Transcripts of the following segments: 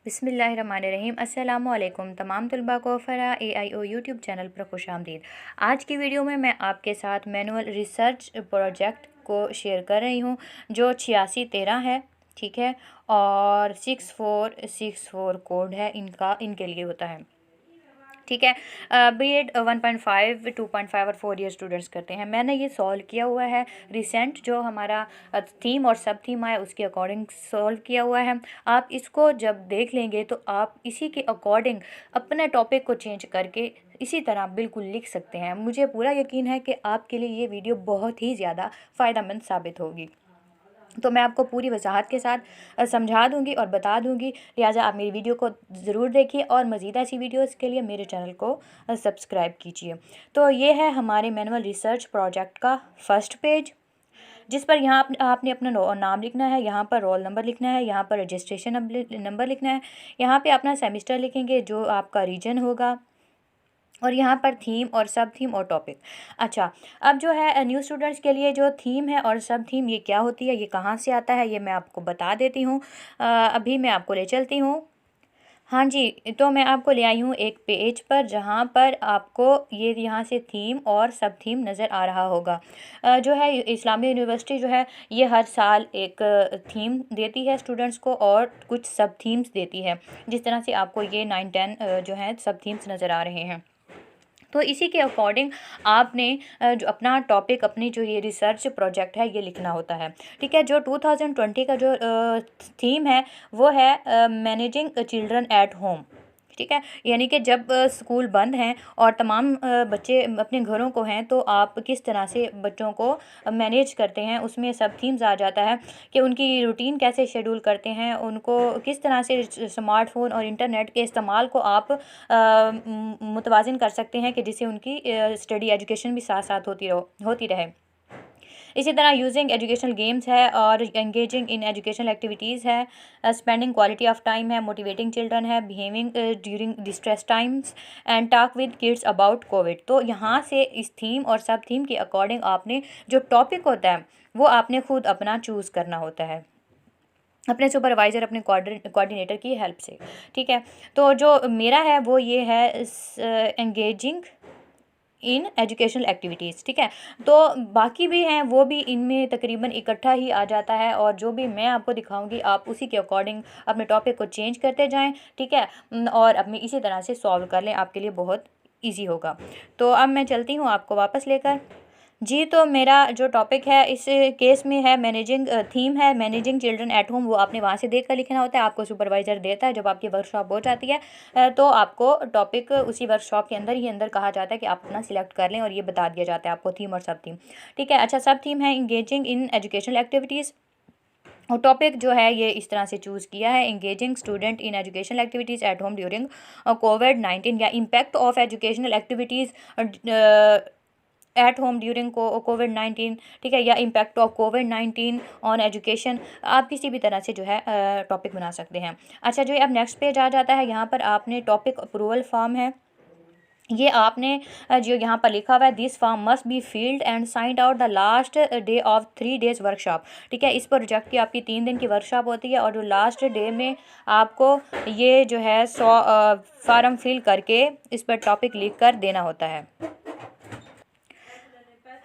बिस्मिल्लाहिर्रहमानिर्रहीम। अस्सलामुअलैकुम तमाम तलबा को फ़रा AIO यूट्यूब चैनल पर खुश आमदीद। आज की वीडियो में मैं आपके साथ मैनुअल रिसर्च प्रोजेक्ट को शेयर कर रही हूँ जो 8613 है, ठीक है, और 6464 कोड है इनके लिए होता है, ठीक है। B.Ed 1.5, 2.5 और 4 ईयर स्टूडेंट्स करते हैं। मैंने ये सॉल्व किया हुआ है, रिसेंट जो हमारा थीम और सब थीम आया उसके अकॉर्डिंग सॉल्व किया हुआ है। आप इसको जब देख लेंगे तो आप इसी के अकॉर्डिंग अपने टॉपिक को चेंज करके इसी तरह बिल्कुल लिख सकते हैं। मुझे पूरा यकीन है कि आपके लिए ये वीडियो बहुत ही ज़्यादा फ़ायदेमंद साबित होगी। तो मैं आपको पूरी वजाहत के साथ समझा दूंगी और बता दूंगी, लिहाजा आप मेरी वीडियो को ज़रूर देखिए और मज़ीद ऐसी वीडियोस के लिए मेरे चैनल को सब्सक्राइब कीजिए। तो ये है हमारे मैनुअल रिसर्च प्रोजेक्ट का फर्स्ट पेज, जिस पर यहाँ आपने अपना नाम लिखना है, यहाँ पर रोल नंबर लिखना है, यहाँ पर रजिस्ट्रेशन नंबर लिखना है, यहाँ पे अपना सेमेस्टर लिखेंगे जो आपका रीजन होगा, और यहाँ पर थीम और सब थीम और टॉपिक। अच्छा, अब जो है न्यू स्टूडेंट्स के लिए जो थीम है और सब थीम ये क्या होती है, ये कहाँ से आता है, ये मैं आपको बता देती हूँ। अभी मैं आपको ले चलती हूँ। हाँ जी, तो मैं आपको ले आई हूँ एक पेज पर जहाँ पर आपको ये यहाँ से थीम और सब थीम नज़र आ रहा होगा। जो है इस्लामिया यूनिवर्सिटी जो है ये हर साल एक थीम देती है स्टूडेंट्स को और कुछ सब थीम्स देती है, जिस तरह से आपको ये 9-10 जो है सब थीम्स नज़र आ रहे हैं। तो इसी के अकॉर्डिंग आपने जो अपना टॉपिक, अपनी जो ये रिसर्च प्रोजेक्ट है ये लिखना होता है, ठीक है। जो 2020 का जो थीम है वो है मैनेजिंग चिल्ड्रन एट होम, ठीक है। यानी कि जब स्कूल बंद हैं और तमाम बच्चे अपने घरों को हैं तो आप किस तरह से बच्चों को मैनेज करते हैं, उसमें सब थीम्स आ जाता है कि उनकी रूटीन कैसे शेड्यूल करते हैं, उनको किस तरह से स्मार्टफोन और इंटरनेट के इस्तेमाल को आप मुतवाज़िन कर सकते हैं कि जिससे उनकी स्टडी एजुकेशन भी साथ साथ होती रहे। इसी तरह यूजिंग एजुकेशनल गेम्स है और एंगेजिंग इन एजुकेशनल एक्टिविटीज़ है, स्पेंडिंग क्वालिटी ऑफ टाइम है, मोटिवेटिंग चिल्ड्रन है, behaving during distress times and talk with kids about Covid. तो यहाँ से इस थीम और सब थीम के अकॉर्डिंग आपने जो टॉपिक होता है वो आपने खुद अपना चूज़ करना होता है अपने सुपरवाइज़र, अपने कोऑर्डिनेटर की हेल्प से, ठीक है। तो जो मेरा है वो ये है एंगेजिंग इन एजुकेशनल एक्टिविटीज़, ठीक है। तो बाकी भी हैं वो भी इनमें तकरीबन इकट्ठा ही आ जाता है और जो भी मैं आपको दिखाऊंगी आप उसी के अकॉर्डिंग अपने टॉपिक को चेंज करते जाएं, ठीक है, और अपनी इसी तरह से सॉल्व कर लें, आपके लिए बहुत इजी होगा। तो अब मैं चलती हूँ आपको वापस लेकर। जी, तो मेरा जो टॉपिक है इस केस में है मैनेजिंग, थीम है मैनेजिंग चिल्ड्रन एट होम। वो आपने वहाँ से देख कर लिखना होता है, आपको सुपरवाइज़र देता है जब आपकी वर्कशॉप हो जाती है। तो आपको टॉपिक उसी वर्कशॉप के अंदर कहा जाता है कि आप अपना सिलेक्ट कर लें और ये बता दिया जाता है आपको थीम और सब थीम, ठीक है। अच्छा, सब थीम है इंगेजिंग इन एजुकेशनल एक्टिविटीज़ और टॉपिक जो है ये इस तरह से चूज़ किया है, engaging student in educational activities at home during कोविड-19 या impact of educational activities at home during कोविड-19, ठीक है, या इम्पैक्ट ऑफ कोविड-19 ऑन एजुकेशन। आप किसी भी तरह से जो है टॉपिक बना सकते हैं। अच्छा, जो अब नेक्स्ट पेज आ जाता है, यहाँ पर आपने टॉपिक अप्रूवल फॉर्म है, ये आपने जो यहाँ पर लिखा हुआ है, this form must be field and signed out the last day of 3 days workshop, ठीक है। इस प्रोजेक्ट की आपकी 3 दिन की वर्कशॉप होती है और जो लास्ट डे में आपको ये जो है फॉर्म फिल करके इस पर टॉपिक लिख कर देना होता है।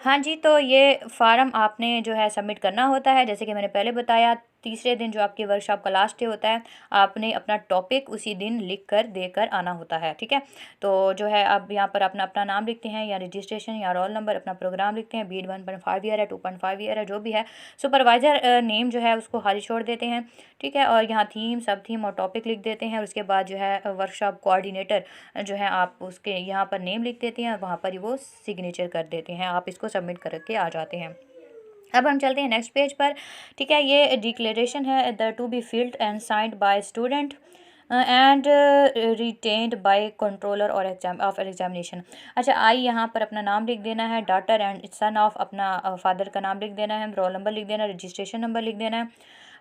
हाँ जी, तो ये फार्म आपने जो है सबमिट करना होता है, जैसे कि मैंने पहले बताया। तीसरे दिन जो आपकी वर्कशॉप का लास्ट डे होता है, आपने अपना टॉपिक उसी दिन लिख कर देकर आना होता है, ठीक है। तो जो है आप यहाँ पर अपना अपना नाम लिखते हैं या रजिस्ट्रेशन या रोल नंबर, अपना प्रोग्राम लिखते हैं, B.Ed 1.5 ईयर है, 2.5 ईयर है, जो भी है। सुपरवाइज़र नेम जो है उसको खाली छोड़ देते हैं, ठीक है, और यहाँ थीम, सब थीम और टॉपिक लिख देते हैं। और उसके बाद जो है वर्कशॉप कोऑर्डिनेटर जो है आप उसके यहाँ पर नेम लिख देते हैं और वहाँ पर ही वो सिग्नेचर कर देते हैं, आप इसको सबमिट करके आ जाते हैं। अब हम चलते हैं नेक्स्ट पेज पर, ठीक है। ये डिक्लेरेशन है, the two be filled and signed bye student and retained bye controller और एग्जामिनेशन। अच्छा, आई यहाँ पर अपना नाम लिख देना है, डॉटर एंड सन ऑफ अपना फादर का नाम लिख देना है, रोल नंबर लिख देना है, रजिस्ट्रेशन नंबर लिख देना है।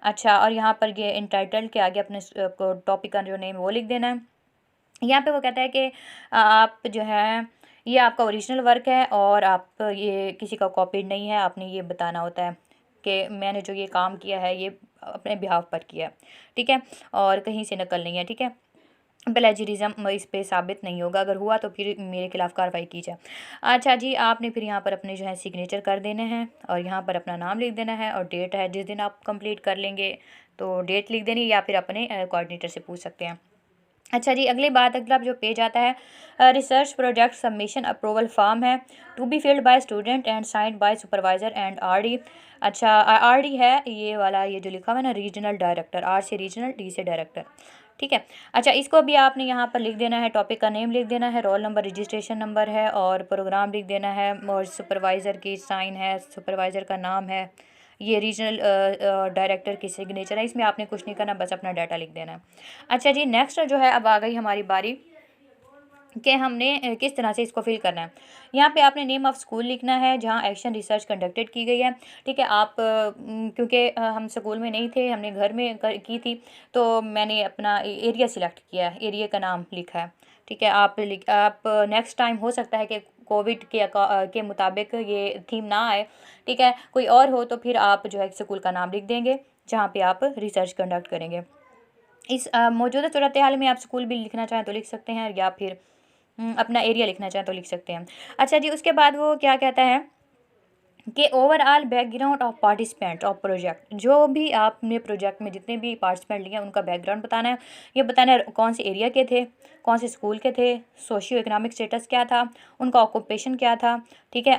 अच्छा, और यहाँ पर ये इंटाइटल्ड के आगे अपने टॉपिक का जो नेम वो लिख देना है। यहाँ पे वो कहता है कि आप जो है ये आपका ओरिजिनल वर्क है और आप ये किसी का कॉपीड नहीं है, आपने ये बताना होता है, कि मैंने जो ये काम किया है ये अपने बिहाफ पर किया है, ठीक है, और कहीं से नकल नहीं है, ठीक है। प्लेजरिज्म इस पे साबित नहीं होगा, अगर हुआ तो फिर मेरे खिलाफ़ कार्रवाई की जाए। अच्छा जी, आपने फिर यहाँ पर अपने जो है सिग्नेचर कर देने हैं और यहाँ पर अपना नाम लिख देना है और डेट है जिस दिन आप कंप्लीट कर लेंगे तो डेट लिख देनी, या फिर अपने कोऑर्डिनेटर से पूछ सकते हैं। अच्छा जी, अगला जो पेज आता है research project submission approval form है, to be filled by student and signed by supervisor and RD. अच्छा, आरडी है ये वाला, ये जो लिखा हुआ है ना, रीजनल डायरेक्टर, आर से रीजनल, डी से डायरेक्टर, ठीक है। अच्छा, इसको भी आपने यहाँ पर लिख देना है, टॉपिक का नेम लिख देना है, रोल नंबर, रजिस्ट्रेशन नंबर है और प्रोग्राम लिख देना है, और सुपरवाइज़र की साइन है, सुपरवाइज़र का नाम है, ये रीजनल डायरेक्टर की सिग्नेचर है। इसमें आपने कुछ नहीं करना, बस अपना डाटा लिख देना है। अच्छा जी, नेक्स्ट जो है, अब आ गई हमारी बारी कि हमने किस तरह से इसको फिल करना है। यहाँ पे आपने नेम ऑफ़ स्कूल लिखना है जहाँ एक्शन रिसर्च कंडक्टेड की गई है, ठीक है। आप क्योंकि हम स्कूल में नहीं थे, हमने घर में की थी, तो मैंने अपना एरिया सिलेक्ट किया है, एरिया का नाम लिखा है, ठीक है। आप नेक्स्ट टाइम हो सकता है कि कोविड के मुताबिक ये थीम ना आए, ठीक है, कोई और हो तो फिर आप जो है स्कूल का नाम लिख देंगे जहाँ पे आप रिसर्च कंडक्ट करेंगे। इस मौजूदा सूरत हाल में आप स्कूल भी लिखना चाहें तो लिख सकते हैं, या फिर अपना एरिया लिखना चाहें तो लिख सकते हैं। अच्छा जी, उसके बाद वो क्या कहता है कि overall background of participant of project, जो भी आपने प्रोजेक्ट में जितने भी पार्टिसिपेंट लिए उनका बैकग्राउंड बताना है। ये बताना है कौन से एरिया के थे, कौन से स्कूल के थे, सोशियो इकोनॉमिक स्टेटस क्या था, उनका ऑक्यूपेशन क्या था, ठीक है।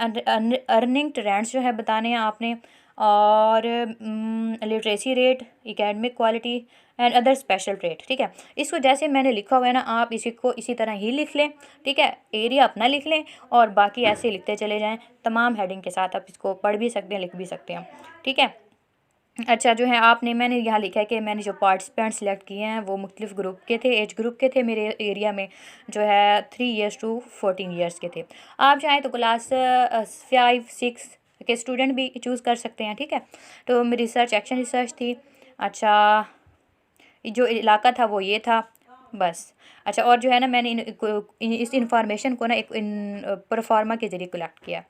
अर्निंग ट्रेंड्स जो है बताने हैं आपने, और literacy rate, academic quality and other special trait, ठीक है। इसको जैसे मैंने लिखा हुआ है ना, आप इसी को इसी तरह ही लिख लें, ठीक है। एरिया अपना लिख लें और बाकी ऐसे लिखते चले जाएं, तमाम हेडिंग के साथ। आप इसको पढ़ भी सकते हैं, लिख भी सकते हैं, ठीक है। अच्छा, जो है आपने, मैंने यहाँ लिखा है कि मैंने जो पार्टिसिपेंट सेलेक्ट किए हैं वो मुख्तलिफ ग्रुप के थे, एज ग्रुप के थे। मेरे एरिया में जो है 3 ईयर्स टू 14 ईयर्स के थे। आप चाहें तो क्लास 5-6 के स्टूडेंट भी चूज़ कर सकते हैं, ठीक है। तो मेरी रिसर्च एक्शन रिसर्च थी। अच्छा, जो इलाका था वो ये था, बस। अच्छा, और जो है ना, मैंने इस इंफॉर्मेशन को ना एक प्रोफार्मा के ज़रिए कलेक्ट किया।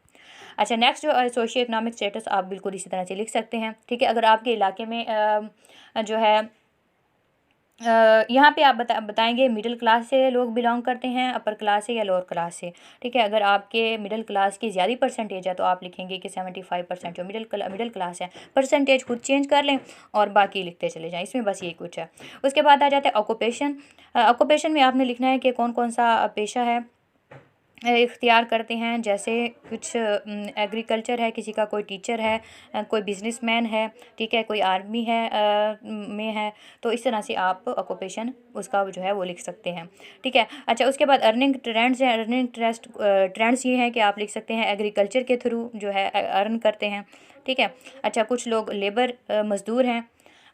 अच्छा, नेक्स्ट जो सोशियो इकोनॉमिक स्टेटस आप बिल्कुल इसी तरह से लिख सकते हैं, ठीक है। अगर आपके इलाके में जो है यहाँ पे आप बताएंगे मिडिल क्लास से लोग बिलोंग करते हैं, अपर क्लास से या लोअर क्लास से, ठीक है। अगर आपके मिडिल क्लास की ज़्यादा परसेंटेज है तो आप लिखेंगे कि 75% जो मिडिल क्लास है। परसेंटेज खुद चेंज कर लें और बाकी लिखते चले जाएं, इसमें बस यही कुछ है। उसके बाद आ जाता है ऑक्यूपेशन। ऑक्यूपेशन में आपने लिखना है कि कौन कौन सा पेशा है इख्तियार करते हैं, जैसे कुछ एग्रीकल्चर है, किसी का कोई टीचर है, कोई बिजनेसमैन है, ठीक है, कोई आर्मी है में है। तो इस तरह से आप ऑक्यूपेशन उसका जो है वो लिख सकते हैं, ठीक है। अच्छा, उसके बाद अर्निंग ट्रेंड्स हैं। अर्निंग ट्रेंड्स ये हैं कि आप लिख सकते हैं एग्रीकल्चर के थ्रू जो है अर्न करते हैं, ठीक है। अच्छा, कुछ लोग लेबर मज़दूर हैं।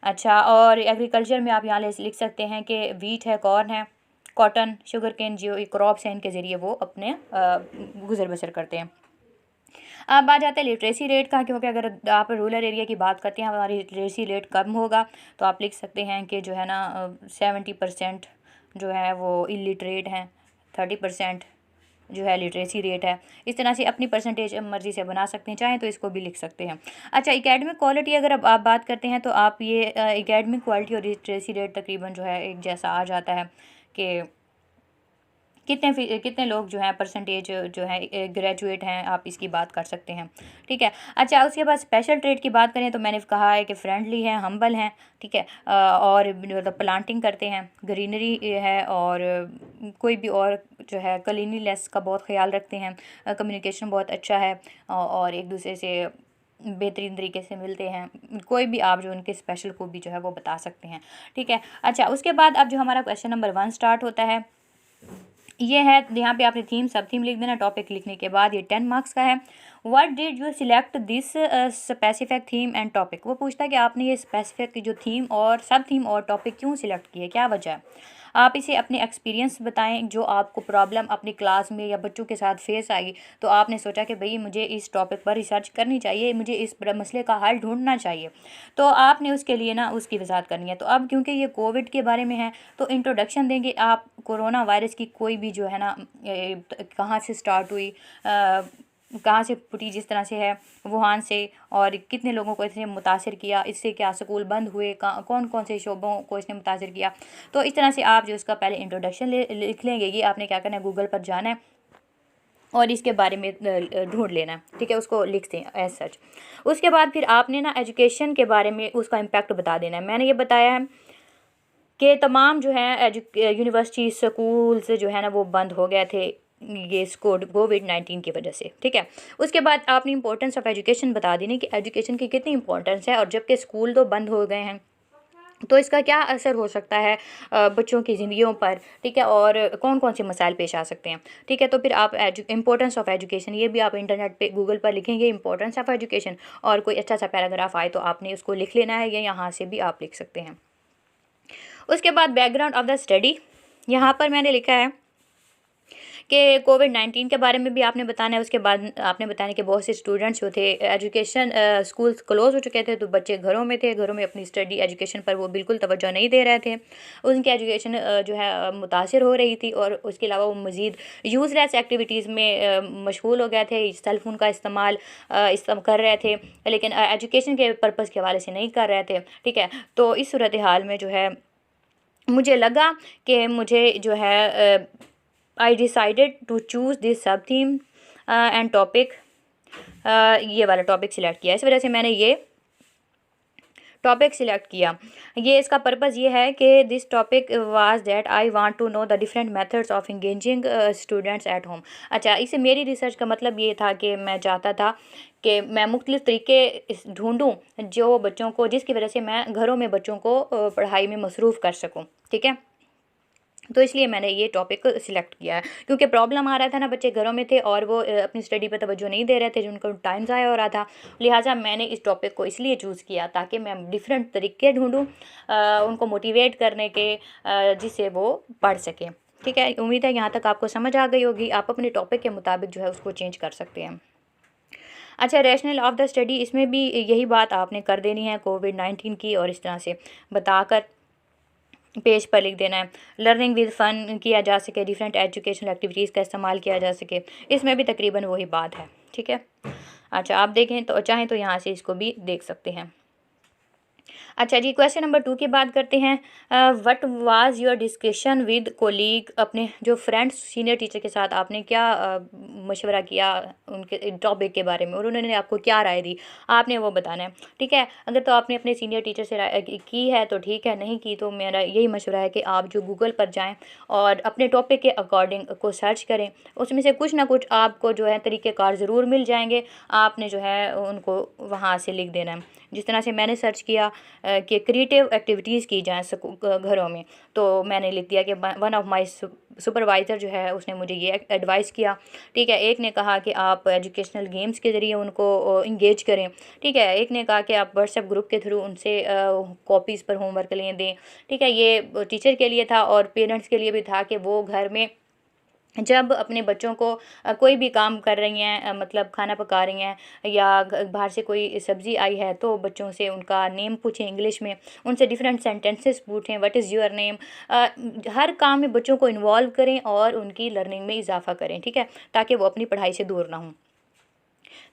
अच्छा, और एग्रीकल्चर में आप यहाँ लिख सकते हैं कि वीट है, कॉर्न है, कॉटन, शुगर केन, जो क्रॉप्स हैं इनके ज़रिए वो अपने गुजर बसर करते हैं। अब आ जाता है लिटरेसी रेट का, क्योंकि अगर आप रूरल एरिया की बात करते हैं हमारी लिटरेसी रेट कम होगा, तो आप लिख सकते हैं कि जो है ना 70% जो है वो इलिटरेट हैं, 30% जो है लिटरेसी रेट है। इस तरह से अपनी परसेंटेज मर्ज़ी से बना सकते हैं, चाहें तो इसको भी लिख सकते हैं। अच्छा, एकेडमिक क्वालिटी अगर अब आप बात करते हैं तो आप ये एकेडमिक क्वालिटी और लिटरेसी रेट तकरीबन जो है एक जैसा आ जाता है कि कितने लोग जो हैं परसेंटेज जो है ग्रेजुएट हैं, आप इसकी बात कर सकते हैं, ठीक है। अच्छा, उसके बाद स्पेशल ट्रेड की बात करें तो मैंने कहा है कि फ्रेंडली हैं, हम्बल हैं, ठीक है, और मतलब प्लांटिंग करते हैं, ग्रीनरी है, और कोई भी और जो है क्लीनिनेस का बहुत ख्याल रखते हैं, कम्युनिकेशन बहुत अच्छा है, और एक दूसरे से बेहतरीन तरीके से मिलते हैं। कोई भी आप जो उनके स्पेशल को भी जो है वो बता सकते हैं, ठीक है। अच्छा, उसके बाद अब जो हमारा क्वेश्चन नंबर 1 स्टार्ट होता है, ये है, यहाँ पे आपने थीम सब थीम लिख देना। टॉपिक लिखने के बाद ये 10 मार्क्स का है। What did you select this specific theme and topic, वो पूछता है कि आपने ये स्पेसिफिक जो थीम और सब थीम और टॉपिक क्यों सिलेक्ट किए, क्या वजह है। आप इसे अपने एक्सपीरियंस बताएं, जो आपको प्रॉब्लम अपनी क्लास में या बच्चों के साथ फेस आई, तो आपने सोचा कि भाई मुझे इस टॉपिक पर रिसर्च करनी चाहिए, मुझे इस मसले का हल ढूंढना चाहिए, तो आपने उसके लिए ना उसकी वजाहत करनी है। तो अब क्योंकि ये कोविड के बारे में है तो इंट्रोडक्शन देंगे आप, कोरोना वायरस की कोई भी जो है ना कहाँ से स्टार्ट हुई, कहाँ से फूटी, जिस तरह से है वुहान से, और कितने लोगों को इसने मुतासिर किया, इससे क्या स्कूल बंद हुए, कौन कौन से शोबों को इसने मुतासिर किया। तो इस तरह से आप जो इसका पहले इंट्रोडक्शन लिख लेंगे। ये आपने क्या करना है, गूगल पर जाना है और इसके बारे में ढूंढ लेना, ठीक है, उसको लिखते हैं एज सच। उसके बाद फिर आपने ना एजुकेशन के बारे में उसका इम्पैक्ट बता देना है। मैंने ये बताया है कि तमाम जो है यूनिवर्सिटी स्कूल्स जो है ना वो बंद हो गए थे ये कोविड-19 की वजह से, ठीक है। उसके बाद आपने इंपॉर्टेंस ऑफ एजुकेशन बता देनी कि एजुकेशन की कितनी इंपॉर्टेंस है, और जबकि स्कूल तो बंद हो गए हैं तो इसका क्या असर हो सकता है बच्चों की ज़िंदगियों पर, ठीक है, और कौन कौन से मसाइल पेश आ सकते हैं, ठीक है। तो फिर आप इम्पोर्टेंस ऑफ एजुकेशन, ये भी आप इंटरनेट पे गूगल पर लिखेंगे इम्पोर्टेंस ऑफ एजुकेशन, और कोई अच्छा सा पैराग्राफ आए तो आपने उसको लिख लेना है, या यहाँ से भी आप लिख सकते हैं। उसके बाद बैकग्राउंड ऑफ द स्टडी, यहाँ पर मैंने लिखा है कि कोविड-19 के बारे में भी आपने बताना है। उसके बाद आपने बताना कि बहुत से स्टूडेंट्स जो थे एजुकेशन स्कूल्स क्लोज़ हो चुके थे, तो बच्चे घरों में थे, घरों में अपनी स्टडी एजुकेशन पर वो बिल्कुल तवज्जो नहीं दे रहे थे, उनकी एजुकेशन जो है मुतासिर हो रही थी, और उसके अलावा वो मज़ीद यूज़लेस एक्टिविटीज़ में मशगूल हो गए थे, सेल फ़ोन का इस्तेमाल कर रहे थे, लेकिन एजुकेशन के पर्पज़ के हवाले से नहीं कर रहे थे, ठीक है। तो इस सूरत हाल में जो है मुझे लगा कि मुझे जो है I decided to choose this सब थीम एंड टॉपिक, ये वाला टॉपिक सिलेक्ट किया। इस वजह से मैंने ये टॉपिक सिलेक्ट किया। ये इसका पर्पज़ ये है कि this topic was that I want to know the different methods of engaging students at home. अच्छा, इसे मेरी रिसर्च का मतलब ये था कि मैं चाहता था कि मैं मुख्तलिफ़ तरीके ढूंढूं जो बच्चों को, जिसकी वजह से मैं घरों में बच्चों को पढ़ाई में मसरूफ़ कर सकूं, ठीक है। तो इसलिए मैंने ये टॉपिक सिलेक्ट किया है, क्योंकि प्रॉब्लम आ रहा था ना, बच्चे घरों में थे और वो अपनी स्टडी पर तवज्जो नहीं दे रहे थे, जिनको टाइम ज़ाया हो रहा था। लिहाजा मैंने इस टॉपिक को इसलिए चूज़ किया ताकि मैं डिफरेंट तरीके ढूंढूं उनको मोटिवेट करने के, जिससे वो पढ़ सकें, ठीक है। उम्मीद है यहाँ तक आपको समझ आ गई होगी। आप अपने टॉपिक के मुताबिक जो है उसको चेंज कर सकते हैं। अच्छा, रैशनल ऑफ द स्टडी, इसमें भी यही बात आपने कर देनी है कोविड-19 की, और इस तरह से बताकर पेज पर लिख देना है। लर्निंग विद फ़न किया जा सके, डिफरेंट एजुकेशनल एक्टिविटीज़ का इस्तेमाल किया जा सके, इसमें भी तकरीबन वही बात है, ठीक है। अच्छा, आप देखें तो चाहें तो यहाँ से इसको भी देख सकते हैं। अच्छा जी, क्वेश्चन नंबर 2 की बात करते हैं। What was your discussion with colleague, अपने जो फ्रेंड्स सीनियर टीचर के साथ आपने क्या मशवरा किया उनके टॉपिक के बारे में, और उन्होंने आपको क्या राय दी, आपने वो बताना है, ठीक है। अगर तो आपने अपने सीनियर टीचर से राय की है तो ठीक है, नहीं की तो मेरा यही मशवरा है कि आप जो गूगल पर जाएँ और अपने टॉपिक के अकॉर्डिंग को सर्च करें, उसमें से कुछ ना कुछ आपको जो है तरीक़ेकार ज़रूर मिल जाएंगे, आपने जो है उनको वहाँ से लिख देना है। जिस तरह से मैंने सर्च किया कि क्रिएटिव एक्टिविटीज़ की जाएँ घरों में, तो मैंने लिख दिया कि वन ऑफ माय सुपरवाइज़र जो है उसने मुझे ये एडवाइस किया, ठीक है। एक ने कहा कि आप एजुकेशनल गेम्स के ज़रिए उनको इंगेज करें, ठीक है। एक ने कहा कि आप व्हाट्सएप ग्रुप के थ्रू उनसे कॉपीज़ पर होमवर्क लें दें, ठीक है। ये टीचर के लिए था, और पेरेंट्स के लिए भी था कि वो घर में जब अपने बच्चों को कोई भी काम कर रही हैं, मतलब खाना पका रही हैं या बाहर से कोई सब्ज़ी आई है, तो बच्चों से उनका नेम पूछें इंग्लिश में, उनसे डिफरेंट सेंटेंसेस पूछें, व्हाट इज़ योर नेम। हर काम में बच्चों को इन्वॉल्व करें और उनकी लर्निंग में इजाफा करें, ठीक है, ताकि वो अपनी पढ़ाई से दूर ना हों।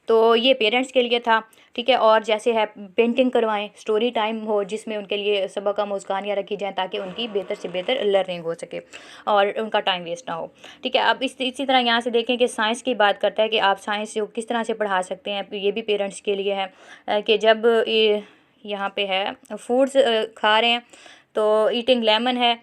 तो ये पेरेंट्स के लिए था, ठीक है। और जैसे है पेंटिंग करवाएं, स्टोरी टाइम हो जिसमें उनके लिए सबक आमोज़ कहानियाँ रखी जाएँ ताकि उनकी बेहतर से बेहतर लर्निंग हो सके और उनका टाइम वेस्ट ना हो, ठीक है। अब इसी तरह यहाँ से देखें कि साइंस की बात करता है कि आप साइंस को किस तरह से पढ़ा सकते हैं, ये भी पेरेंट्स के लिए है कि जब यहाँ पे है फूड्स खा रहे हैं तो ईटिंग लेमन है,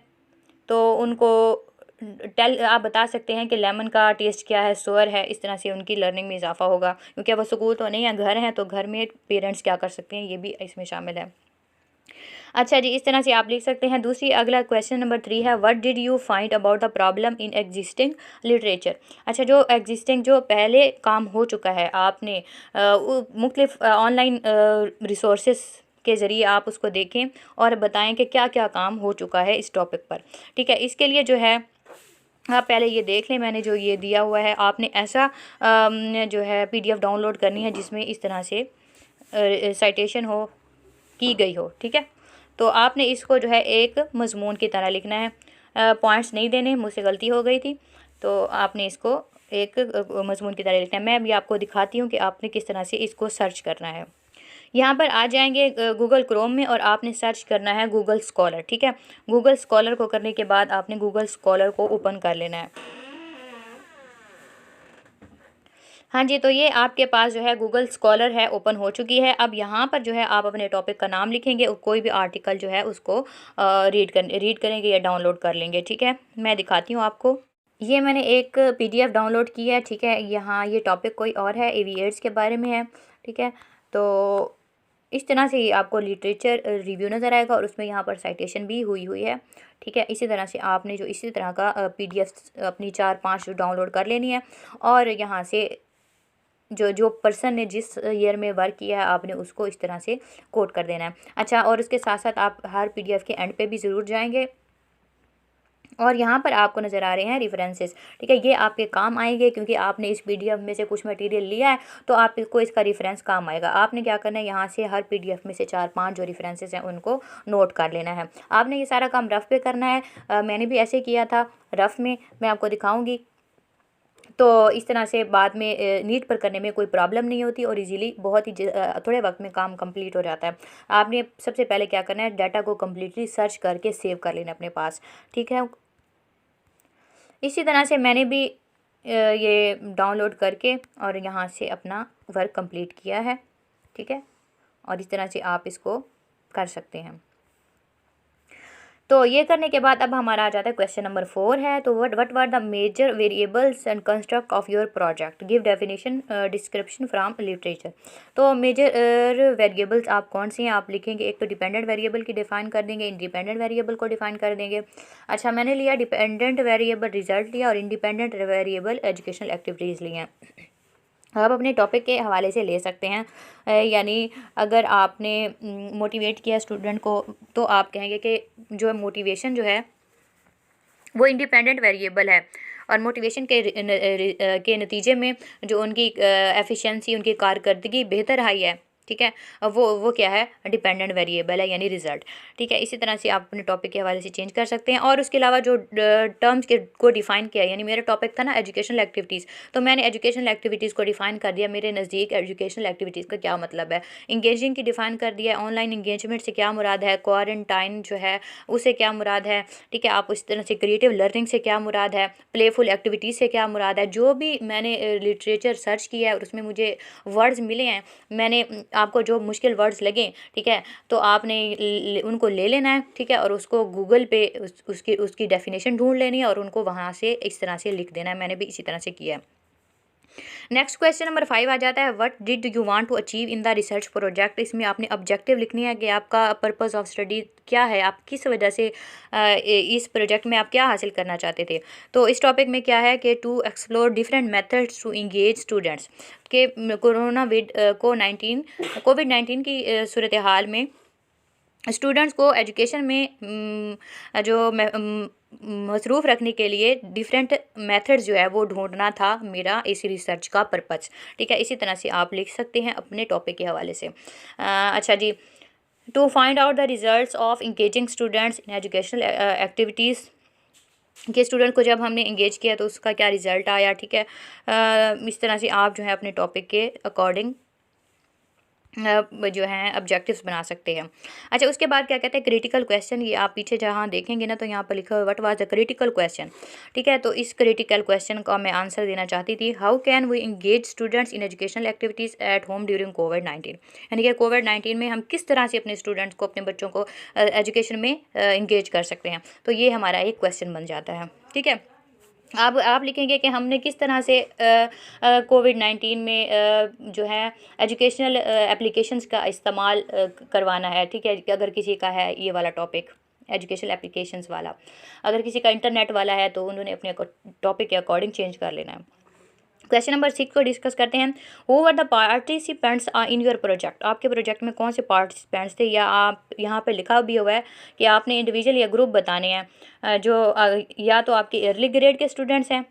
तो उनको आप बता सकते हैं कि लेमन का टेस्ट क्या है, सोर है। इस तरह से उनकी लर्निंग में इजाफा होगा, क्योंकि अब वो स्कूल तो नहीं है, घर हैं, तो घर में पेरेंट्स क्या कर सकते हैं, ये भी इसमें शामिल है। अच्छा जी, इस तरह से आप लिख सकते हैं। दूसरी अगला क्वेश्चन नंबर 3 है, what did you find about the problem in existing literature. अच्छा, जो एग्जिस्टिंग जो पहले काम हो चुका है, आपने मुख्तलिफ ऑनलाइन रिसोर्सेस के ज़रिए आप उसको देखें और बताएं कि क्या क्या काम हो चुका है इस टॉपिक पर, ठीक है। इसके लिए जो है आप पहले ये देख लें, मैंने जो ये दिया हुआ है, आपने ऐसा जो है PDF डाउनलोड करनी है जिसमें इस तरह से साइटेशन हो की गई हो, ठीक है। तो आपने इसको जो है एक मज़मून की तरह लिखना है, पॉइंट्स नहीं देने, मुझसे गलती हो गई थी, तो आपने इसको एक मजमून की तरह लिखना है। मैं अभी आपको दिखाती हूँ कि आपने किस तरह से इसको सर्च करना है। यहाँ पर आ जाएंगे गूगल क्रोम में और आपने सर्च करना है गूगल स्कॉलर। ठीक है, गूगल स्कॉलर को करने के बाद आपने गूगल स्कॉलर को ओपन कर लेना है। हाँ जी, तो ये आपके पास जो है गूगल स्कॉलर है, ओपन हो चुकी है। अब यहाँ पर जो है आप अपने टॉपिक का नाम लिखेंगे और कोई भी आर्टिकल जो है उसको रीड करेंगे या डाउनलोड कर लेंगे। ठीक है, मैं दिखाती हूँ आपको। ये मैंने एक पीडीएफ डाउनलोड की है। ठीक है, यहाँ ये टॉपिक कोई और है, एविएट्स के बारे में है। ठीक है, तो इस तरह से आपको लिटरेचर रिव्यू नज़र आएगा और उसमें यहाँ पर साइटेशन भी हुई है। ठीक है, इसी तरह से आपने जो इसी तरह का पीडीएफ अपनी 4-5 डाउनलोड कर लेनी है और यहाँ से जो जो पर्सन ने जिस ईयर में वर्क किया है आपने उसको इस तरह से कोट कर देना है। अच्छा, और उसके साथ साथ आप हर पीडीएफ के एंड पे भी ज़रूर जाएंगे और यहाँ पर आपको नज़र आ रहे हैं रेफरेंसेस। ठीक है, ये आपके काम आएंगे क्योंकि आपने इस पीडीएफ में से कुछ मटेरियल लिया है तो आपको इसका रेफरेंस काम आएगा। आपने क्या करना है, यहाँ से हर पीडीएफ में से 4-5 जो रेफरेंसेस हैं उनको नोट कर लेना है। आपने ये सारा काम रफ़ पे करना है। मैंने भी ऐसे किया था रफ़ में, मैं आपको दिखाऊँगी। तो इस तरह से बाद में नीट पर करने में कोई प्रॉब्लम नहीं होती और इजीली बहुत ही थोड़े वक्त में काम कंप्लीट हो जाता है। आपने सबसे पहले क्या करना है, डाटा को कम्प्लीटली सर्च करके सेव कर लेना अपने पास। ठीक है, इसी तरह से मैंने भी ये डाउनलोड करके और यहाँ से अपना वर्क कंप्लीट किया है। ठीक है, और इस तरह से आप इसको कर सकते हैं। तो ये करने के बाद अब हमारा आ जाता है क्वेश्चन नंबर 4 है। तो what were the major variables and construct of your project, give definition description from literature. तो मेजर वेरिएबल्स आप कौन से हैं आप लिखेंगे। एक तो डिपेंडेंट वेरिएबल की डिफाइन कर देंगे, इंडिपेंडेंट वेरिएबल को डिफाइन कर देंगे। अच्छा, मैंने लिया डिपेंडेंट वेरिएबल रिजल्ट लिया और इंडिपेंडेंट वेरिएबल एजुकेशनल एक्टिविटीज़ लिए हैं। आप अपने टॉपिक के हवाले से ले सकते हैं। यानी अगर आपने मोटिवेट किया स्टूडेंट को तो आप कहेंगे कि जो मोटिवेशन जो है वो इंडिपेंडेंट वेरिएबल है और मोटिवेशन के नतीजे में जो उनकी एफिशिएंसी, उनकी कारकर्दगी बेहतर आई है। ठीक है, अब वो क्या है, डिपेंडेंट वेरिएबल है यानी रिजल्ट। ठीक है, इसी तरह से आप अपने टॉपिक के हवाले से चेंज कर सकते हैं। और उसके अलावा जो टर्म्स को डिफ़ाइन किया है, यानी मेरा टॉपिक था ना एजुकेशनल एक्टिविटीज़, तो मैंने एजुकेशनल एक्टिविटीज़ को डिफ़ाइन कर दिया। मेरे नज़दीक एजुकेशनल एक्टिविटीज़ का क्या मतलब है, इंगेजिंग की डिफ़ाइन कर दिया। ऑनलाइन इंगेजमेंट से क्या मुराद है, क्वारंटाइन जो है उससे क्या मुराद है। ठीक है, आप उस तरह से क्रिएटिव लर्निंग से क्या मुराद है, प्लेफुल एक्टिविटीज़ से क्या मुराद है। जो भी मैंने लिटरेचर सर्च किया है और उसमें मुझे वर्ड्स मिले हैं, मैंने आपको जो मुश्किल वर्ड्स लगे, ठीक है, तो आपने उनको ले लेना है। ठीक है, और उसको गूगल पे उसकी डेफिनेशन ढूंढ लेनी है और उनको वहाँ से इस तरह से लिख देना है। मैंने भी इसी तरह से किया है। नेक्स्ट क्वेश्चन नंबर 5 आ जाता है, what did you want to achieve in the research project. इसमें आपने ऑब्जेक्टिव लिखनी है कि आपका पर्पस ऑफ स्टडी क्या है, आप किस वजह से इस प्रोजेक्ट में आप क्या हासिल करना चाहते थे। तो इस टॉपिक में क्या है कि to explore different methods to engage students के कोविड 19 की सूरत हाल में स्टूडेंट्स को एजुकेशन में जो मसरूफ़ रखने के लिए डिफरेंट मेथड्स जो है वो ढूंढना था मेरा इस रिसर्च का पर्पस। ठीक है, इसी तरह से आप लिख सकते हैं अपने टॉपिक के हवाले से। अच्छा जी, to find out the results of engaging students in educational activities के स्टूडेंट को जब हमने इंगेज किया तो उसका क्या रिज़ल्ट आया। ठीक है, इस तरह से आप जो है अपने टॉपिक के अकॉर्डिंग जो हैं ऑब्जेक्टिव्स बना सकते हैं। अच्छा, उसके बाद क्या कहते हैं क्रिटिकल क्वेश्चन। ये आप पीछे जहाँ देखेंगे ना तो यहाँ पर लिखा हुआ what was the critical question. ठीक है, तो इस क्रिटिकल क्वेश्चन का मैं आंसर देना चाहती थी, how can we engage students in educational activities at home during Covid 19। यानी कि कोविड 19 में हम किस तरह से अपने स्टूडेंट्स को, अपने बच्चों को एजुकेशन में इंगेज कर सकते हैं। तो ये हमारा एक क्वेश्चन बन जाता है। ठीक है, आप लिखेंगे कि हमने किस तरह से कोविड 19 में जो है एजुकेशनल एप्लीकेशंस का इस्तेमाल करवाना है। ठीक है, कि अगर किसी का है ये वाला टॉपिक एजुकेशनल एप्लीकेशंस वाला, अगर किसी का इंटरनेट वाला है तो उन्होंने अपने टॉपिक के अकॉर्डिंग चेंज कर लेना है। क्वेश्चन नंबर 6 को डिस्कस करते हैं, who were the participants in your project. आपके प्रोजेक्ट में कौन से पार्टिसिपेंट्स थे, या आप यहाँ पे लिखा भी हुआ है कि आपने इंडिविजुअल या ग्रुप बताने हैं। जो या तो आपके अर्ली ग्रेड के स्टूडेंट्स हैं,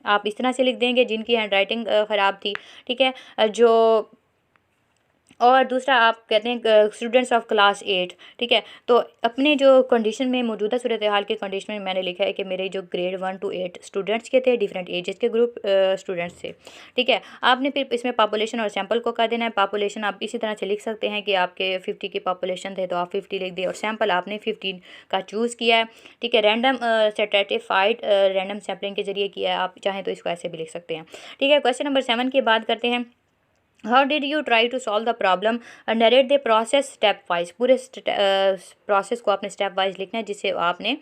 आप इस तरह से लिख देंगे जिनकी हैंड राइटिंग ख़राब थी। ठीक है, जो और दूसरा आप कहते हैं स्टूडेंट्स ऑफ क्लास 8, ठीक है। तो अपने जो कंडीशन में मौजूदा सूरत हाल के कंडीशन में मैंने लिखा है कि मेरे जो ग्रेड 1 to 8 स्टूडेंट्स के थे, डिफरेंट एजेस के ग्रुप स्टूडेंट्स थे, ठीक है। आपने फिर इसमें पॉपुलेशन और सैंपल को कर देना है। पॉपुलेशन आप इसी तरह से लिख सकते हैं कि आपके 50 की पॉपुलेशन थे तो आप 50 लिख दिए, और सैंपल आपने 15 का चूज़ किया है, ठीक है। रैंडम स्ट्रैटिफाइड रैंडम सैम्पलिंग के जरिए किया है, आप चाहें तो इसको ऐसे भी लिख सकते हैं, ठीक है। क्वेश्चन नंबर 7 की बात करते हैं। How did you try to solve the problem, narrate the process step wise. पूरे प्रोसेस को आपने स्टेप वाइज लिखना है जिससे आपने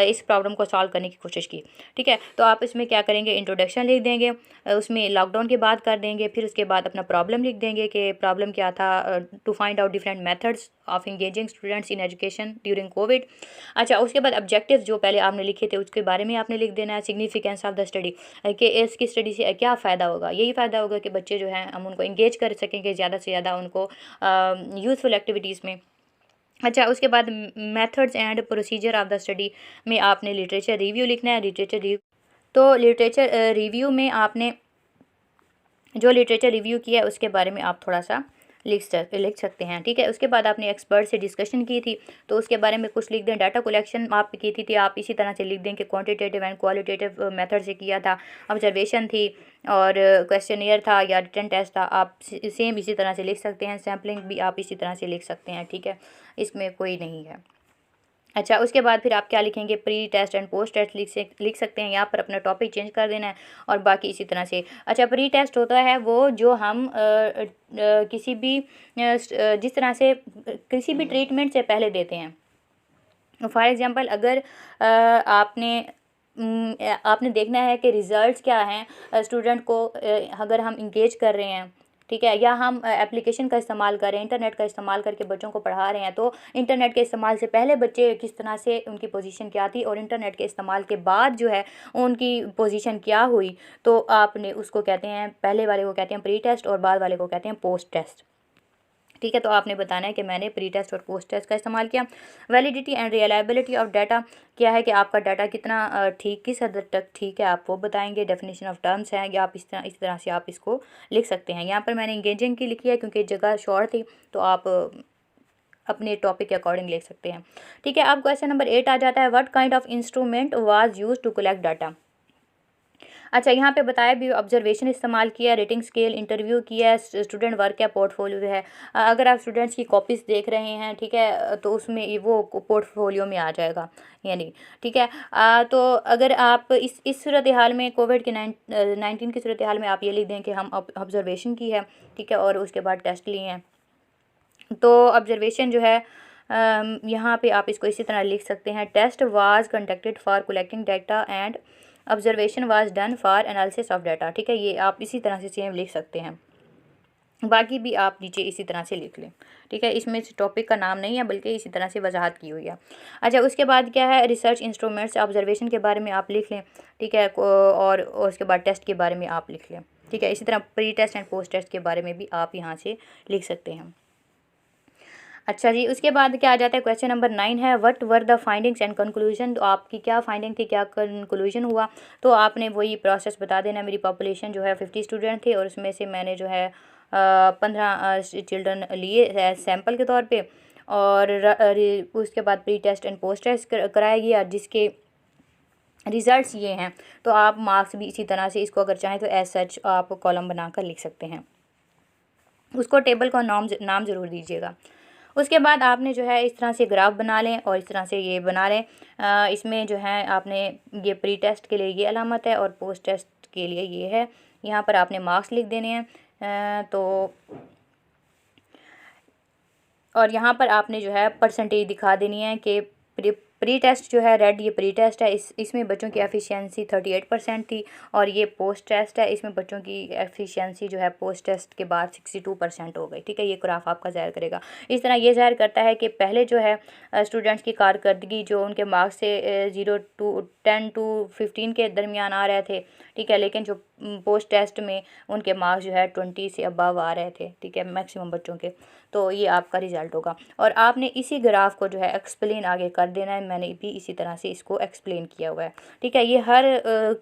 इस प्रॉब्लम को सॉल्व करने की कोशिश की, ठीक है। तो आप इसमें क्या करेंगे, इंट्रोडक्शन लिख देंगे, उसमें लॉकडाउन की बात कर देंगे, फिर उसके बाद अपना प्रॉब्लम लिख देंगे कि प्रॉब्लम क्या था, to find out different methods of engaging students in education during Covid. अच्छा, उसके बाद ऑब्जेक्टिव जो पहले आपने लिखे थे उसके बारे में आपने लिख देना है। सिग्निफिकेंस ऑफ द स्टडी, कि इसकी स्टडी से क्या फ़ायदा होगा, यही फ़ायदा होगा कि बच्चे जो हैं हम उनको इंगेज कर सकेंगे ज़्यादा से ज़्यादा उनको यूज़फुल एक्टिविटीज़ में। अच्छा, उसके बाद methods and procedure of the study में आपने लिटरेचर रिव्यू लिखना है। लिटरेचर रिव्यू, तो लिटरेचर रिव्यू में आपने जो लिटरेचर रिव्यू किया है उसके बारे में आप थोड़ा सा लिख सकते हैं, ठीक है। उसके बाद आपने एक्सपर्ट से डिस्कशन की थी तो उसके बारे में कुछ लिख दें। डाटा कलेक्शन आप की थी आप इसी तरह से लिख दें कि क्वांटिटेटिव एंड क्वालिटेटिव मेथड से किया था। ऑब्जर्वेशन थी और क्वेश्चनियर था या रिटन टेस्ट था, आप सेम इसी तरह से लिख सकते हैं। सैम्पलिंग भी आप इसी तरह से लिख सकते हैं, ठीक है, इसमें कोई नहीं है। अच्छा, उसके बाद फिर आप क्या लिखेंगे, pre test and post test लिख सकते हैं। यहाँ पर अपना टॉपिक चेंज कर देना है और बाकी इसी तरह से। अच्छा, प्री टेस्ट होता है वो जो हम किसी भी जिस तरह से किसी भी ट्रीटमेंट से पहले देते हैं। फॉर एग्ज़ाम्पल, अगर आपने देखना है कि रिज़ल्ट्स क्या हैं स्टूडेंट को, अगर हम इंगेज कर रहे हैं, ठीक है, या हम एप्लीकेशन का इस्तेमाल कर रहे हैं, इंटरनेट का इस्तेमाल करके बच्चों को पढ़ा रहे हैं, तो इंटरनेट के इस्तेमाल से पहले बच्चे किस तरह से उनकी पोजीशन क्या थी और इंटरनेट के इस्तेमाल के बाद जो है उनकी पोजीशन क्या हुई, तो आपने उसको कहते हैं, पहले वाले को कहते हैं प्री टेस्ट और बाद वाले को कहते हैं पोस्ट टेस्ट, ठीक है। तो आपने बताना है कि मैंने प्री टेस्ट और पोस्ट टेस्ट का इस्तेमाल किया। Validity and reliability of data, क्या है कि आपका डाटा कितना ठीक, किस हद तक ठीक है, आप वो बताएंगे। डेफिनेशन ऑफ टर्म्स है, या आप इस तरह से आप इसको लिख सकते हैं। यहाँ पर मैंने इंगेजिंग की लिखी है क्योंकि जगह शॉर्ट थी, तो आप अपने टॉपिक के अकॉर्डिंग लिख सकते हैं, ठीक है। अब क्वेश्चन नंबर 8 आ जाता है, what kind of instrument was use to collect data. अच्छा, यहाँ पे बताया भी, ऑब्जर्वेशन इस्तेमाल किया, रेटिंग स्केल, इंटरव्यू किया, स्टूडेंट वर्क या पोर्टफोलियो है। अगर आप स्टूडेंट्स की कॉपीज़ देख रहे हैं, ठीक है, तो उसमें वो पोर्टफोलियो में आ जाएगा, यानी, ठीक है। तो अगर आप इस सूरत हाल में कोविड के 19 की सूरत हाल में आप ये लिख दें कि हम ऑब्जर्वेशन की है, ठीक है, और उसके बाद टेस्ट लिए हैं। तो ऑब्जर्वेशन जो है यहाँ पे आप इसको इसी तरह लिख सकते हैं, test was conducted for collecting data and observation was done for analysis of data, ठीक है। ये आप इसी तरह से सेम लिख सकते हैं, बाकी भी आप नीचे इसी तरह से लिख लें, ठीक है। इसमें टॉपिक का नाम नहीं है बल्कि इसी तरह से वजाहत की हुई है। अच्छा, उसके बाद क्या है, रिसर्च इंस्ट्रूमेंट्स, ऑब्जर्वेशन के बारे में आप लिख लें, ठीक है, और उसके बाद टेस्ट के बारे में आप लिख लें, ठीक है। इसी तरह pre test and post test के बारे में भी आप यहाँ से लिख सकते हैं। अच्छा जी, उसके बाद क्या आ जाता है, क्वेश्चन नंबर 9 है, what were the findings and conclusion. तो आपकी क्या फाइंडिंग थी, क्या कंक्लूजन हुआ, तो आपने वही प्रोसेस बता देना। मेरी पॉपुलेशन जो है 50 स्टूडेंट थे और उसमें से मैंने जो है 15 चिल्ड्रन लिए सैम्पल के तौर पे, और उसके बाद pre test and post test कराया गया जिसके रिज़ल्ट्स ये हैं। तो आप मार्क्स भी इसी तरह से, इसको अगर चाहें तो एज सच आप कॉलम बनाकर लिख सकते हैं, उसको टेबल का नाम ज़रूर दीजिएगा। उसके बाद आपने जो है इस तरह से ग्राफ बना लें और इस तरह से ये बना लें। इसमें जो है आपने ये प्री टेस्ट के लिए ये अलामत है और पोस्ट टेस्ट के लिए ये है। यहाँ पर आपने मार्क्स लिख देने हैं, तो और यहाँ पर आपने जो है परसेंटेज दिखा देनी है कि प्री टेस्ट जो है रेड, ये प्री टेस्ट है, इसमें बच्चों की एफिशिएंसी 38% थी, और ये पोस्ट टेस्ट है, इसमें बच्चों की एफिशिएंसी जो है पोस्ट टेस्ट के बाद 62% हो गई, ठीक है। ये ग्राफ आपका ज़ाहिर करेगा। इस तरह ये ज़ाहिर करता है कि पहले जो है स्टूडेंट्स की कारकर्दगी जो उनके मार्क्स से 10 to 15 के दरमियान आ रहे थे, ठीक है, लेकिन जो पोस्ट टेस्ट में उनके मार्क्स जो है 20 से अबव आ रहे थे, ठीक है, मैक्सिमम बच्चों के। तो ये आपका रिज़ल्ट होगा और आपने इसी ग्राफ को जो है एक्सप्लेन आगे कर देना है। मैंने भी इसी तरह से इसको एक्सप्लेन किया हुआ है, ठीक है। ये हर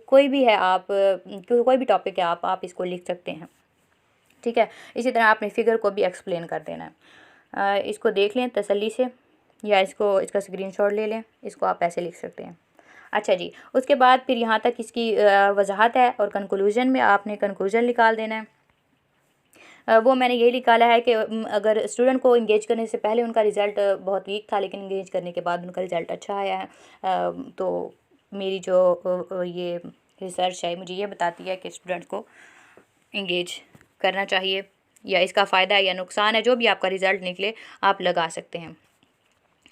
कोई भी है, आप कोई भी टॉपिक है, आप इसको लिख सकते हैं, ठीक है। इसी तरह आपने फ़िगर को भी एक्सप्लेन कर देना है। इसको देख लें तसल्ली से, या इसका स्क्रीनशॉट ले लें, इसको आप ऐसे लिख सकते हैं। अच्छा जी, उसके बाद फिर यहाँ तक इसकी वजाहत है और कंक्लूजन में आपने कंक्लूजन निकाल देना है। वो मैंने यही निकाला है कि अगर स्टूडेंट को इंगेज करने से पहले उनका रिज़ल्ट बहुत वीक था, लेकिन इंगेज करने के बाद उनका रिज़ल्ट अच्छा आया है। तो मेरी जो ये रिसर्च है मुझे ये बताती है कि स्टूडेंट को इंगेज करना चाहिए, या इसका फ़ायदा या नुकसान है, जो भी आपका रिज़ल्ट निकले आप लगा सकते हैं।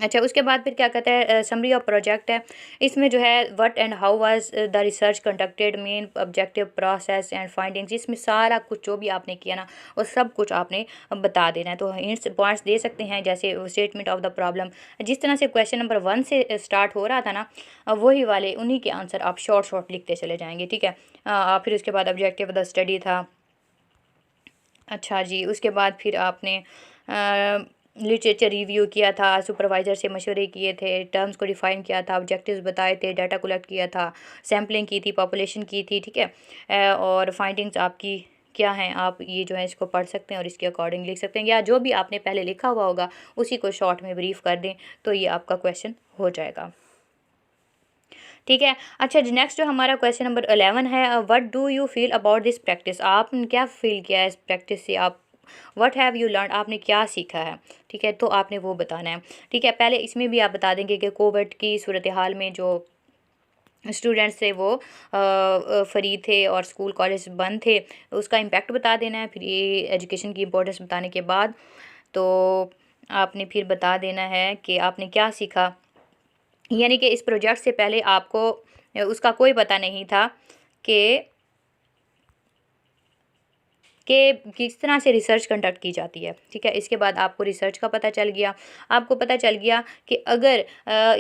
अच्छा, उसके बाद फिर क्या कहता है, समरी ऑफ प्रोजेक्ट है। इसमें जो है what and how was the research conducted, main objective, process and findings, इसमें सारा कुछ जो भी आपने किया ना वो सब कुछ आपने बता देना है। तो हिंट्स पॉइंट्स दे सकते हैं, जैसे स्टेटमेंट ऑफ द प्रॉब्लम, जिस तरह से क्वेश्चन नंबर 1 से स्टार्ट हो रहा था ना, वही वाले उन्हीं के आंसर आप शॉर्ट लिखते चले जाएंगे, ठीक है। फिर उसके बाद ऑब्जेक्टिव ऑफ द स्टडी था। अच्छा जी, उसके बाद फिर आपने लिटरेचर रिव्यू किया था, सुपरवाइज़र से मशवरे किए थे, टर्म्स को डिफ़ाइन किया था, ऑब्जेक्टिव्स बताए थे, डाटा कलेक्ट किया था, सैम्पलिंग की थी, पॉपुलेशन की थी, ठीक है। और फाइंडिंग्स आपकी क्या हैं, आप ये जो है इसको पढ़ सकते हैं और इसके अकॉर्डिंग लिख सकते हैं, या जो भी आपने पहले लिखा हुआ होगा उसी को शॉर्ट में ब्रीफ कर दें तो ये आपका क्वेश्चन हो जाएगा, ठीक है। अच्छा जी, नेक्स्ट जो हमारा क्वेश्चन नंबर 11 है, what do you feel about this practice, आपने क्या फ़ील किया है इस प्रैक्टिस से, आप व्हाट हैव यू लर्न, आपने क्या सीखा है, ठीक है। तो आपने वो बताना है, ठीक है। पहले इसमें भी आप बता देंगे कि कोविड की सूरत हाल में जो स्टूडेंट्स थे वो फ्री थे और स्कूल कॉलेज बंद थे, उसका इम्पैक्ट बता देना है। फिर ये एजुकेशन की इम्पोर्टेंस बताने के बाद तो आपने फिर बता देना है कि आपने क्या सीखा, यानी कि इस प्रोजेक्ट से पहले आपको उसका कोई पता नहीं था कि किस तरह से रिसर्च कंडक्ट की जाती है, ठीक है। इसके बाद आपको रिसर्च का पता चल गया, आपको पता चल गया कि अगर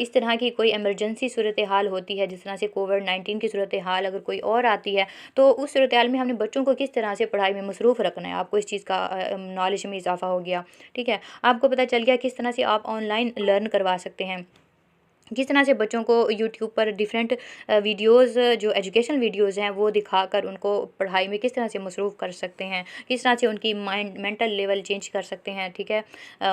इस तरह की कोई इमरजेंसी सूरत हाल होती है, जिस तरह से कोविड-19 की सूरत हाल अगर कोई और आती है, तो उस सूरत हाल में हमने बच्चों को किस तरह से पढ़ाई में मसरूफ़ रखना है, आपको इस चीज़ का नॉलेज में इजाफ़ा हो गया, ठीक है। आपको पता चल गया किस तरह से आप ऑनलाइन लर्न करवा सकते हैं, किस तरह से बच्चों को यूट्यूब पर डिफरेंट वीडियोस जो एजुकेशनल वीडियोस हैं वो दिखाकर उनको पढ़ाई में किस तरह से मसरूफ़ कर सकते हैं, किस तरह से उनकी माइंड मेंटल लेवल चेंज कर सकते हैं, ठीक है।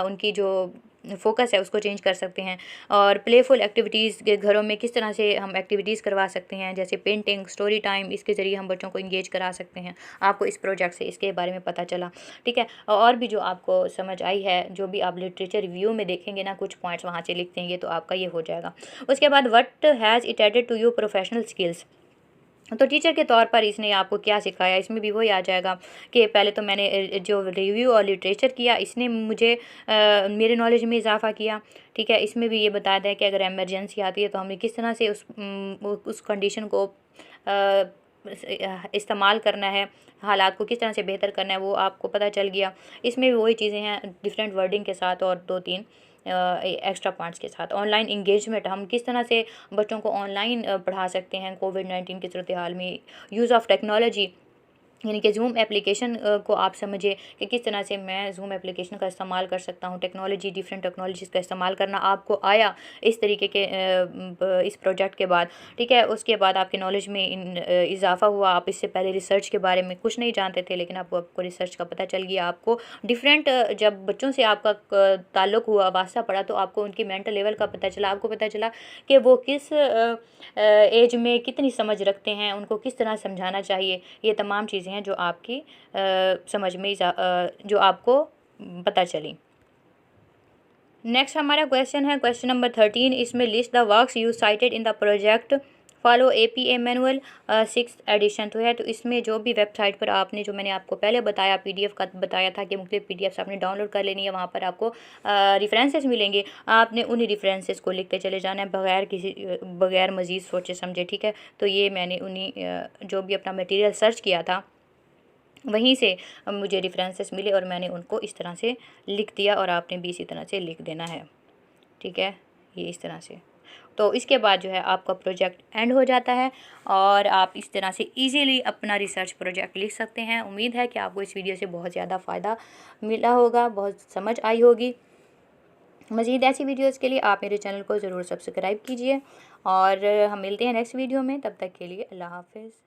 उनकी जो फोकस है उसको चेंज कर सकते हैं, और प्लेफुल एक्टिविटीज़ के घरों में किस तरह से हम एक्टिविटीज़ करवा सकते हैं, जैसे पेंटिंग, स्टोरी टाइम, इसके ज़रिए हम बच्चों को इंगेज करा सकते हैं। आपको इस प्रोजेक्ट से इसके बारे में पता चला, ठीक है। और भी जो आपको समझ आई है, जो भी आप लिटरेचर रिव्यू में देखेंगे ना, कुछ पॉइंट्स वहाँ से लिख देंगे तो आपका ये हो जाएगा। उसके बाद what has it added to you professional skills, तो टीचर के तौर पर इसने आपको क्या सिखाया, इसमें भी वही आ जाएगा कि पहले तो मैंने जो रिव्यू और लिटरेचर किया इसने मुझे मेरे नॉलेज में इजाफा किया, ठीक है। इसमें भी ये बताया है कि अगर इमरजेंसी आती है तो हमें किस तरह से उस कंडीशन को इस्तेमाल करना है, हालात को किस तरह से बेहतर करना है, वो आपको पता चल गया। इसमें भी वही चीज़ें हैं डिफरेंट वर्डिंग के साथ और 2-3 एक्स्ट्रा पॉइंट्स के साथ। ऑनलाइन इंगेजमेंट, हम किस तरह से बच्चों को ऑनलाइन पढ़ा सकते हैं कोविड-19 की सूरत हाल में। यूज़ ऑफ टेक्नोलॉजी, यानी कि ज़ूम एप्लीकेशन को आप समझिए कि किस तरह से मैं ज़ूम एप्लीकेशन का इस्तेमाल कर सकता हूँ, टेक्नोलॉजी, डिफरेंट टेक्नोलॉजीज़ का इस्तेमाल करना आपको आया इस तरीके के इस प्रोजेक्ट के बाद, ठीक है। उसके बाद आपके नॉलेज में इजाफा हुआ, आप इससे पहले रिसर्च के बारे में कुछ नहीं जानते थे, लेकिन आपको रिसर्च का पता चल गया। आपको डिफरेंट जब बच्चों से आपका ताल्लुक़ हुआ, वास्ता पड़ा, तो आपको उनकी मेंटल लेवल का पता चला, आपको पता चला कि वो किस एज में कितनी समझ रखते हैं, उनको किस तरह समझाना चाहिए। ये तमाम चीज़ें हैं जो आपकी समझ में जो आपको पता चली। नेक्स्ट हमारा क्वेश्चन है क्वेश्चन नंबर 13, इसमें list the works you cited in the project follow APA manual 6th edition. तो है, तो इसमें जो भी वेबसाइट पर आपने, जो मैंने आपको पहले बताया PDF का बताया था कि मुख्तलिफ PDFs आपने डाउनलोड कर लेनी है, वहाँ पर आपको रेफरेंसेस मिलेंगे, आपने उन्हीं रेफरेंसेस को लिखते चले जाना है बगैर मज़ीद सोचे समझे, ठीक है। तो ये मैंने उन्हीं जो भी अपना मटेरियल सर्च किया था वहीं से मुझे रेफरेंसेस मिले और मैंने उनको इस तरह से लिख दिया, और आपने भी इसी तरह से लिख देना है, ठीक है। ये इस तरह से, तो इसके बाद जो है आपका प्रोजेक्ट एंड हो जाता है और आप इस तरह से इजीली अपना रिसर्च प्रोजेक्ट लिख सकते हैं। उम्मीद है कि आपको इस वीडियो से बहुत ज़्यादा फ़ायदा मिला होगा, बहुत समझ आई होगी। मज़ीद ऐसी वीडियोज़ के लिए आप मेरे चैनल को ज़रूर सब्सक्राइब कीजिए, और हम मिलते हैं नेक्स्ट वीडियो में। तब तक के लिए अल्लाह हाफ़िज़।